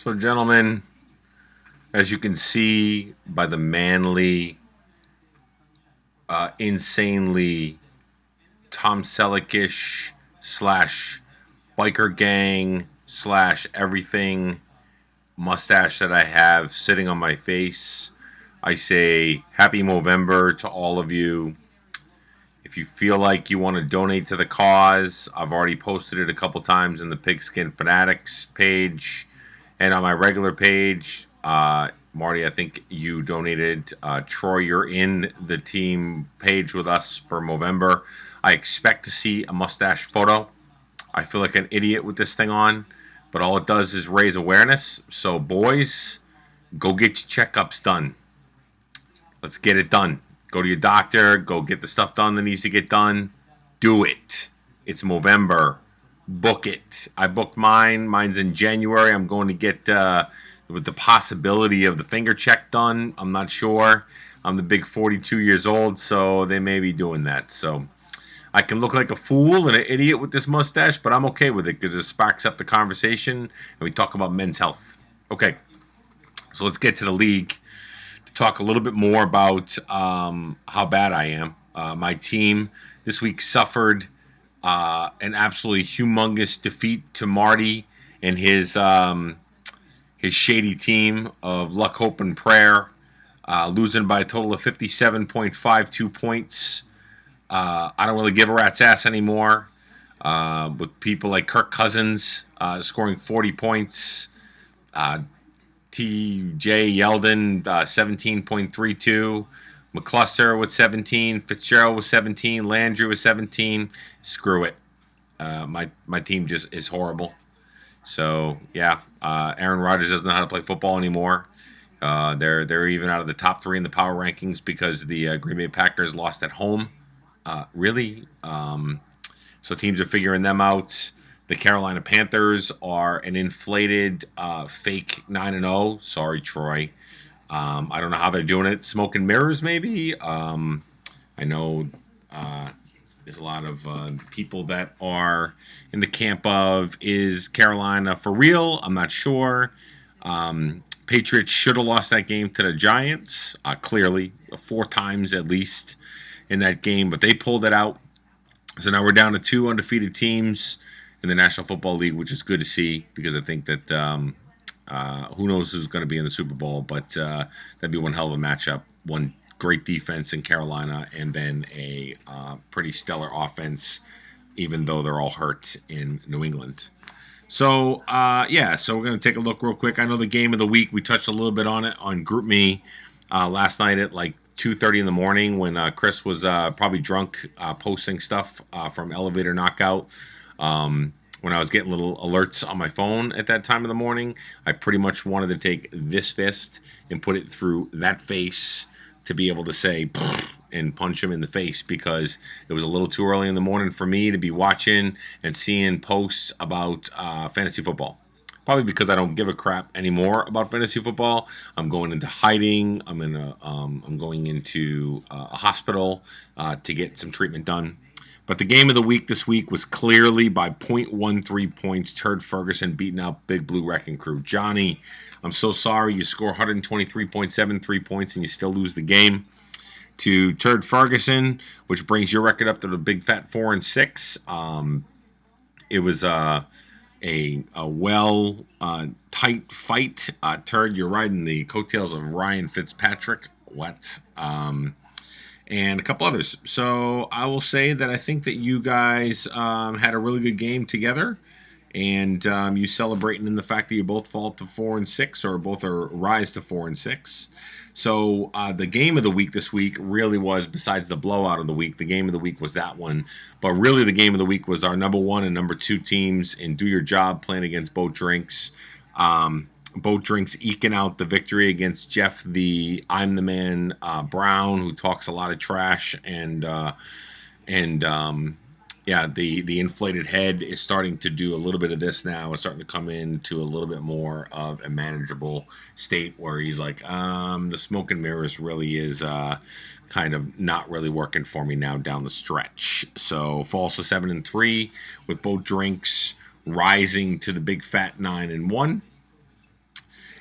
So, gentlemen, as you can see by the manly, insanely Tom Selleck-ish slash biker gang slash everything mustache that I have sitting on my face, I say happy Movember to all of you. If you feel like you want to donate to the cause, I've already posted it a couple times in the Pigskin Fanatics page and on my regular page. Marty, I think you donated. Troy, you're in the team page with us for Movember. I expect to see a mustache photo. I feel like an idiot with this thing on, but all it does is raise awareness. So, boys, go get your checkups done. Let's get it done. Go to your doctor. Go get the stuff done that needs to get done. Do it. It's Movember. Book it. I booked mine. Mine's in January. I'm going to get with the possibility of the finger check done. I'm not sure. I'm the big 42 years old, so they may be doing that. So I can look like a fool and an idiot with this mustache, but I'm okay with it because it sparks up the conversation and we talk about men's health. Okay, so let's get to the league to talk a little bit more about how bad I am. My team this week suffered an absolutely humongous defeat to Marty and his shady team of Luck, Hope, and Prayer, losing by a total of 57.52 points. I don't really give a rat's ass anymore. With people like Kirk Cousins scoring 40 points, T.J. Yeldon 17.32, McCluster with 17, Fitzgerald with 17, Landry with 17. Screw it. My team just is horrible. So yeah, Aaron Rodgers doesn't know how to play football anymore. They're even out of the top three in the power rankings because the Green Bay Packers lost at home. Really? So teams are figuring them out. The Carolina Panthers are an inflated fake 9-0. Sorry, Troy. I don't know how they're doing it. Smoke and mirrors, maybe. I know there's a lot of people that are in the camp of is Carolina for real? I'm not sure. Patriots should have lost that game to the Giants, clearly, 4 times at least in that game, but they pulled it out. So now we're down to 2 undefeated teams in the National Football League, which is good to see because I think that who knows who's going to be in the Super Bowl, but that'd be one hell of a matchup. One great defense in Carolina and then a pretty stellar offense, even though they're all hurt in New England. So, so we're going to take a look real quick. I know the game of the week, we touched a little bit on it on GroupMe last night at like 2:30 in the morning when Chris was probably drunk posting stuff from Elevator Knockout. When I was getting little alerts on my phone at that time of the morning, I pretty much wanted to take this fist and put it through that face to be able to say and punch him in the face because it was a little too early in the morning for me to be watching and seeing posts about fantasy football. Probably because I don't give a crap anymore about fantasy football. I'm going into hiding. I'm going into a hospital to get some treatment done. But the game of the week this week was clearly by 0.13 points. Turd Ferguson beating out Big Blue Wrecking Crew. Johnny, I'm so sorry. You score 123.73 points and you still lose the game to Turd Ferguson, which brings your record up to the big fat 4-6. It was a well tight fight. Turd, you're riding the coattails of Ryan Fitzpatrick. What? And a couple others. So I will say that I think that you guys had a really good game together, and you celebrating in the fact that you both fall to 4-6, or both are rise to 4-6. So the game of the week this week really was, besides the blowout of the week, the game of the week was that one. But really, the game of the week was our number 1 and number 2 teams in Do Your Job playing against Boat Drinks. Boat Drinks eking out the victory against Jeff, the I'm the Man Brown, who talks a lot of trash, and the inflated head is starting to do a little bit of this now. It's starting to come into a little bit more of a manageable state where he's like, the smoke and mirrors really is kind of not really working for me now down the stretch. So falls to 7-3 with Boat Drinks rising to the big fat 9-1.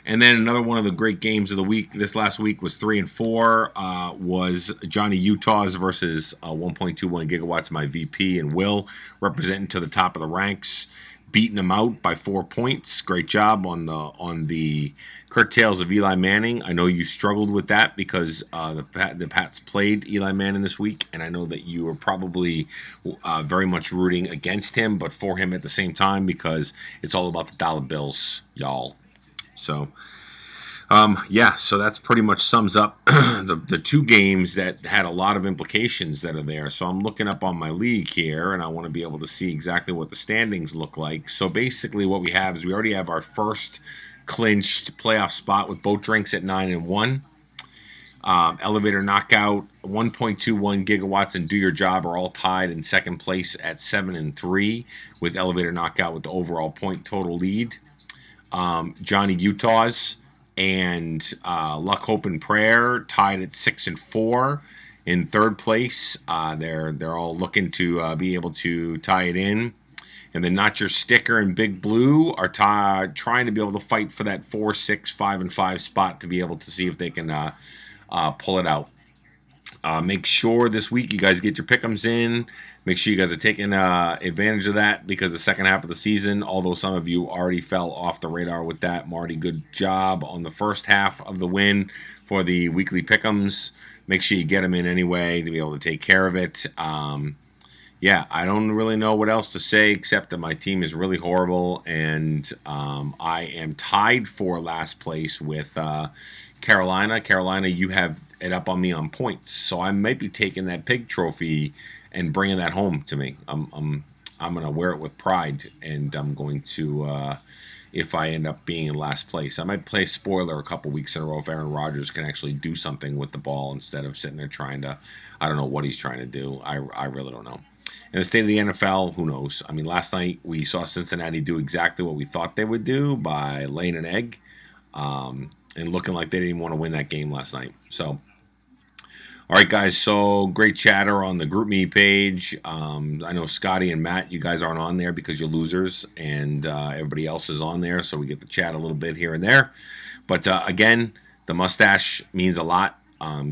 And then another one of the great games of the week this last week was 3 and 4. Was Johnny Utah's versus 1.21 gigawatts. My VP and Will representing to the top of the ranks, beating them out by 4 points. Great job on the curtails of Eli Manning. I know you struggled with that because the Pats played Eli Manning this week, and I know that you were probably very much rooting against him, but for him at the same time because it's all about the dollar bills, y'all. So, yeah, so that's pretty much sums up the two games that had a lot of implications that are there. So I'm looking up on my league here, and I want to be able to see exactly what the standings look like. So basically what we have is we already have our first clinched playoff spot with Boat Drinks at 9 and 1. Elevator Knockout, 1.21 gigawatts, and Do Your Job are all tied in second place at 7 and 3, with Elevator Knockout with the overall point total lead. Johnny Utah's and Luck, Hope, and Prayer tied at 6 and 4 in third place. They're all looking to be able to tie it in. And then Not Your Sticker and Big Blue are trying to be able to fight for that 4, 6, 5, and 5 spot to be able to see if they can pull it out. Make sure this week you guys get your pick'ems in. Make sure you guys are taking advantage of that because the second half of the season, although some of you already fell off the radar with that, Marty, good job on the first half of the win for the weekly pick'ems. Make sure you get them in anyway to be able to take care of it. Yeah, I don't really know what else to say except that my team is really horrible, and I am tied for last place with Carolina. Carolina, you have it up on me on points, so I might be taking that pig trophy and bringing that home to me. I'm going to wear it with pride, and I'm going to, if I end up being in last place, I might play spoiler a couple weeks in a row if Aaron Rodgers can actually do something with the ball instead of sitting there trying to, I don't know what he's trying to do. I really don't know. In the state of the NFL, who knows? I mean, last night we saw Cincinnati do exactly what we thought they would do by laying an egg and looking like they didn't even want to win that game last night. So, all right, guys, so great chatter on the GroupMe page. I know Scotty and Matt, you guys aren't on there because you're losers, and everybody else is on there, so we get to chat a little bit here and there. But, again, the mustache means a lot.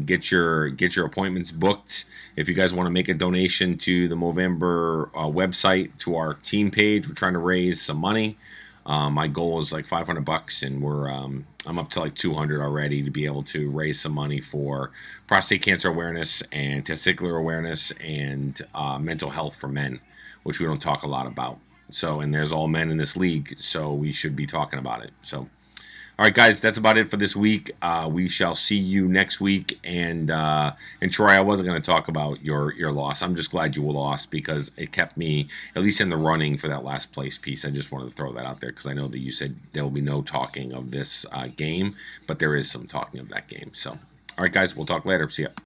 Get your appointments booked. If you guys want to make a donation to the Movember website, to our team page, we're trying to raise some money. My goal is like $500, and I'm up to like 200 already to be able to raise some money for prostate cancer awareness and testicular awareness and mental health for men, which we don't talk a lot about. So, and there's all men in this league, so we should be talking about it. So. All right, guys, that's about it for this week. We shall see you next week. And Troy, I wasn't going to talk about your loss. I'm just glad you lost because it kept me at least in the running for that last place piece. I just wanted to throw that out there because I know that you said there will be no talking of this game, but there is some talking of that game. So, all right, guys, we'll talk later. See ya.